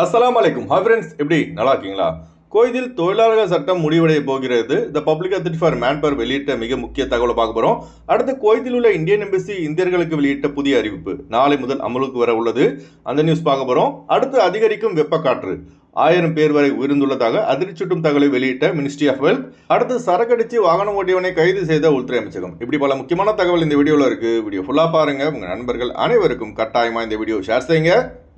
அஸ்ஸலாமு அலைக்கும். Hi friends, எப்படி நல்லா இருக்கீங்களா? குவைத்தில் தொழிலாளர்கள் சட்டம் முடிவடைய போகிறது. த பப்ளிக் அத்தாரிட்டி ஃபார் மேன்பவர் வெளியிட்ட மிக முக்கிய தகவலை பார்க்க போகிறோம். அடுத்து குவைத்தில் உள்ள இந்தியன் எம்பசி இந்தியர்களுக்கு வெளியிட்ட புதிய அறிவிப்பு நாளை முதல் அமலுக்கு வர உள்ளது. அந்த நியூஸ் பார்க்க போகிறோம். அடுத்து அதிகரிக்கும் வெப்பக்காற்று 1000 பேர் வரை உயிர்ந்துள்ளதாக அதிர்ச்சியூட்டும் தகவலை வெளியிட்ட மினிஸ்ட்ரி ஆஃப் வெல்த். அடுத்து சரக்கடிச்சு வாகனம் ஓட்டியவனை கைது செய்த உள்துறை அமைச்சகம். இப்படி பல முக்கியமான தகவல் இந்த வீடியோவில் இருக்கு. வீடியோ ஃபுல்லாக பாருங்க. உங்க நண்பர்கள் அனைவருக்கும் கட்டாயமா இந்த வீடியோ ஷேர் செய்யுங்க.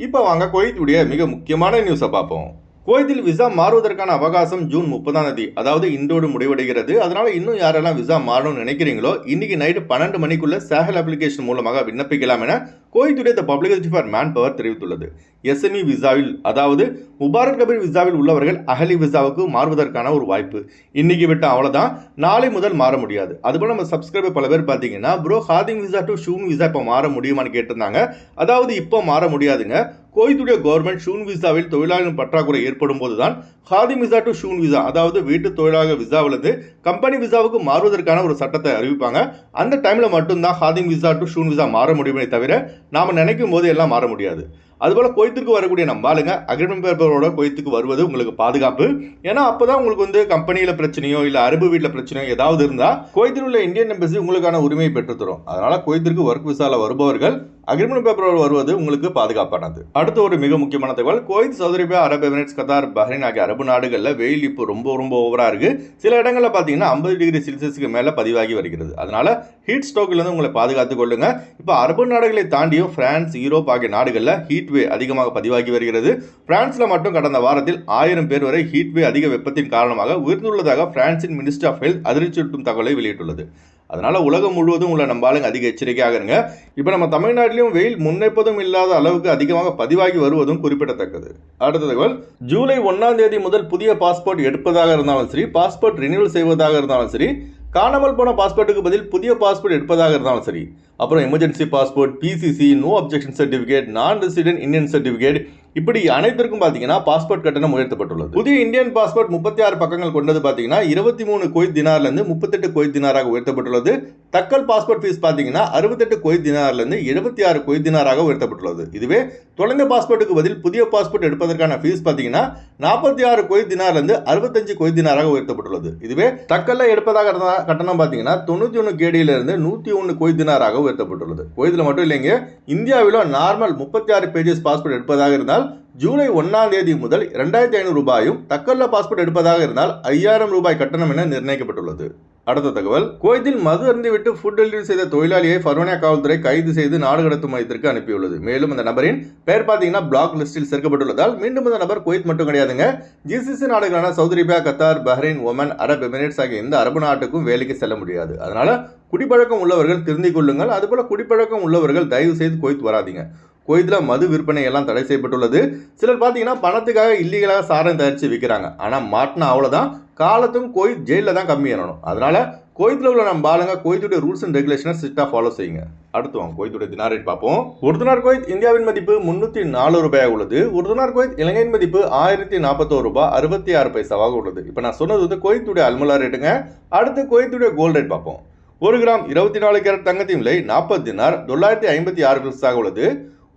இப்போ வாங்க குவைத்துடைய மிக முக்கியமான நியூஸை பார்ப்போம். குவைத்தில் விசா மாறுவதற்கான அவகாசம் ஜூன் 30ஆம் தேதி, அதாவது இன்றோடு முடிவடைகிறது. அதனால இன்னும் யாரெல்லாம் விசா மாறணும்னு நினைக்கிறீங்களோ இன்னைக்கு நைட்டு 12 மணிக்குள்ள சேகல் அப்ளிகேஷன் மூலமாக விண்ணப்பிக்கலாம் என குவைத்துடைய the public authority for manpower தெரிவித்துள்ளது. எஸ்எம்இ விசாவில், அதாவது முபாரக் கபீர் விசாவில் உள்ளவர்கள் அஹலி விசாவுக்கு மாறுவதற்கான ஒரு வாய்ப்பு இன்னைக்கு விட்டு அவ்வளோதான். நாளை முதல் மாற முடியாது. அதுபோல் நம்ம சப்ஸ்கிரைபர் பல பேர் பார்த்தீங்கன்னா ப்ரோ ஹாதிம் விசா டு ஷூன் விசா இப்போ மாற முடியுமான்னு கேட்டிருந்தாங்க. அதாவது இப்போ மாற முடியாதுங்க. குவைத்துடைய கவர்மெண்ட் ஷூன் விசாவில் தொழிலாளர்கள் பற்றாக்குறை ஏற்படும் போதுதான் ஹாதிம் விசா டு ஷூன் விசா, அதாவது வீட்டு தொழிலாளர் விசாவிலிருந்து கம்பெனி விசாவுக்கு மாறுவதற்கான ஒரு சட்டத்தை அறிவிப்பாங்க. அந்த டைமில் மட்டும்தான் ஹாதிம் விசா டு ஷூன் விசா மாற முடியுமே தவிர நாம் நினைக்கும் போது எல்லாம் மாற முடியாது. அதுபோல் குவைத்திற்கு வரக்கூடிய நம்ம ஆளுங்க அக்ரிமெண்ட் பேப்பரோட குவைத்துக்கு வருவது உங்களுக்கு பாதுகாப்பு. ஏன்னா அப்போதான் உங்களுக்கு கம்பெனியில் பிரச்சனையோ இல்லை அரபு வீட்டில் பிரச்சனையோ ஏதாவது இருந்தால் குவைத்தில் உள்ள இந்தியன் எம்பசி உங்களுக்கான உரிமையை பெற்றுத்தரும். அதனால குவைத்திற்கு ஒர்க் விசாவில் வருபவர்கள் அக்ரிமெண்ட் பேப்பரோடு வருவது உங்களுக்கு பாதுகாப்பானது. அடுத்து ஒரு மிக முக்கியமான தகவல், குவைத், சவுதி அரேபியா, அரபு எமிரேட்ஸ், கத்தார், பஹ்ரைன் ஆகிய அரபு நாடுகளில் வெயில் இப்போ ரொம்ப ஓவரா இருக்கு. சில இடங்களில் பார்த்தீங்கன்னா 50 டிகிரி செல்சியஸுக்கு மேலே பதிவாகி வருகிறது. அதனால ஹீட் ஸ்ட்ரோக்கிலிருந்து உங்களை பாதுகாத்துக் கொள்ளுங்க. இப்போ அரபு நாடுகளை தாண்டியும் பிரான்ஸ், யூரோப் ஆகிய நாடுகளில் ஹீட் வே அதிகமாக பதிவாகி வருகிறது. பிரான்ஸ்ல மட்டும் கடந்த வாரத்தில் 1000 பேர் வரை ஹீட் வே அதிக வெப்பத்தின் காரணமாக உயர்ந்துள்ளதாக பிரான்சின் மினிஸ்ட்ரி ஆஃப் ஹெல்த் அதிர்ச்சியூட்டும் தகவலை வெளியிட்டுள்ளது. அதனால உலகம் முழுவதும் உள்ள நம்பாளுங்க அதிக எச்சரிக்கையாக இருங்க. இப்போ நம்ம தமிழ்நாட்டிலும் வெயில் முன்னெப்பதும் இல்லாத அளவுக்கு அதிகமாக பதிவாகி வருவதும் குறிப்பிடத்தக்கது. அடுத்த தகவல், ஜூலை 1ஆம் தேதி முதல் புதிய பாஸ்போர்ட் எடுப்பதாக இருந்தாலும் சரி, பாஸ்போர்ட் ரினியூவல் செய்வதாக இருந்தாலும் சரி, காணாமல் போன பாஸ்போர்ட்டுக்கு பதில் புதிய பாஸ்போர்ட் எடுப்பதாக இருந்தாலும் சரி, அப்புறம் emergency passport, PCC, no objection certificate, non resident Indian certificate, இப்படி அனைத்திற்கும் பார்த்தீங்கன்னா பாஸ்போர்ட் கட்டணம் உயர்த்தப்பட்டுள்ளது. புதிய இந்தியன் பாஸ்போர்ட் 36 பக்கங்கள் கொண்டது பார்த்தீங்கன்னா 23 குவைத் தினார்லேருந்து 38 குவைத் தினாராக உயர்த்தப்பட்டுள்ளது. தக்கல் பாஸ்போர்ட் ஃபீஸ் பார்த்தீங்கன்னா 68 குவைத் தினார்லேருந்து 76 குவைத் தினாராக உயர்த்தப்பட்டுள்ளது. இதுவே தொலைந்த பாஸ்போர்ட்டுக்கு பதில் புதிய பாஸ்போர்ட் எடுப்பதற்கான ஃபீஸ் பார்த்தீங்கன்னா 46 குவைத் தினார்லேருந்து 65 குவைத் தினாராக உயர்த்தப்பட்டுள்ளது. இதுவே தக்கல்ல எடுப்பதாக இருந்த கட்டணம் பார்த்தீங்கன்னா 91 கேடியிலிருந்து 101 குவைத் தினாராக உயர்த்தப்பட்டுள்ளது. குவைத்தில் மட்டும் இல்லைங்க, இந்தியாவிலும் நார்மல் 36 பேஜஸ் பாஸ்போர்ட் எடுப்பதாக இருந்தால் ஜூலை 1ஆம் தேதி முதல் 2500 ரூபாயும், தக்கல்ல பாஸ்போர்ட் எடுப்பதாக இருந்தால் 5000 ரூபாய் கட்டணம் என நிர்ணயிக்கப்பட்டுள்ளது. அடுத்த தகவல், குவைத்தில் மது அருந்திவிட்டு ஃபுட் டெலிவரி செய்த தொழிலாளியை ஃபர்வானியா காவல்துறை கைது செய்து நாடு கடத்தும் மையத்திற்கு அனுப்பியுள்ளது. மேலும் அந்த நபரின் பெயர் பார்த்தீங்கன்னா பிளாக் லிஸ்டில் சேர்க்கப்பட்டுள்ளதால் மீண்டும் அந்த நபர் குவைத் மட்டும் கிடையாதுங்க, ஜிசிசி நாடுகளான Saudi Arabia, Qatar, Bahrain, Oman, அரபு எமிரேட்ஸ் ஆகிய எந்த அரபு நாட்டுக்கும் வேலைக்கு செல்ல முடியாது. அதனால குடிப்பழக்கம் உள்ளவர்கள் திருந்திக் கொள்ளுங்கள். அதுபோல குடிப்பழக்கம் உள்ளவர்கள் தயவு செய்து குவைத் வராதிங்க. குவைத்தில் மது விற்பனை எல்லாம் தடை செய்யப்பட்டுள்ளது. சிலர் பார்த்தீங்கன்னா பணத்துக்காக இல்லீகலாக சாரம் தயாரித்து விற்கிறாங்க. ஆனால் மாட்டினா அவ்வளோதான், காலத்தும் குவைத் ஜெயிலில் தான் கம்மி ஏறணும். அதனால குவைத்தில் உள்ள நம்ம ஆளுங்க குவைத்துடைய ரூல்ஸ் அண்ட் ரெகுலேஷனை ஸ்ட்ரிக்டாக ஃபாலோ செய்யுங்க. அடுத்து வாங்க குவைத்துடைய தினார் ரேட் பார்ப்போம். ஒரு தினார் குவைத் இந்தியாவின் மதிப்பு 304 ரூபாயாக உள்ளது. ஒரு தினார் குவைத் இலங்கையின் மதிப்பு 1041 ரூபாய் 66 பைசாவாக உள்ளது. இப்போ நான் சொன்னது குவைத்துடைய அல்முலா ரேட்டுங்க. அடுத்து குவைத்துடைய கோல்டு ரேட் பார்ப்போம். 1 கிராம் 24 கேரட் தங்கத்தின் விலை 40 தினார் 956 பில்ஸாக உள்ளது.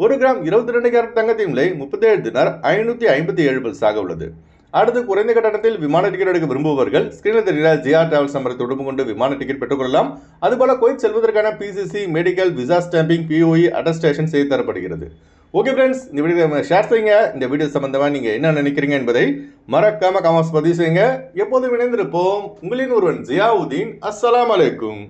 1 கிராம் 22 கேரட் தங்கத்தின் விலை 37 தினார் 557 பில்ஸாக உள்ளது. அடுத்து குறைந்த கட்டணத்தில் விமான டிக்கெட் எடுக்க விரும்புபவர்கள் ஸ்கிரீனில் தெரிகிற ஜிஆர் டிராவல்ஸ் நம்பரை தொடர்பு கொண்டு விமான டிக்கெட் பெற்றுக்கொள்ளலாம். அதுபோல குவைத் செல்வதற்கான PCC, medical, visa stamping, POE attestation செய்து தரப்படுகிறது. ஓகே ஃப்ரெண்ட்ஸ், இந்த வீடியோ ஷேர் செய்யுங்க. இந்த வீடியோ சம்பந்தமாக நீங்கள் என்ன நினைக்கிறீங்க என்பதை மறக்காம கமெண்ட்ஸ் பதிவு செய்யுங்க. எப்போதும் இணைந்திருப்போம். உங்களின் ஒருவன் ஜியாவுதீன். அஸ்ஸலாமு அலைக்கும்.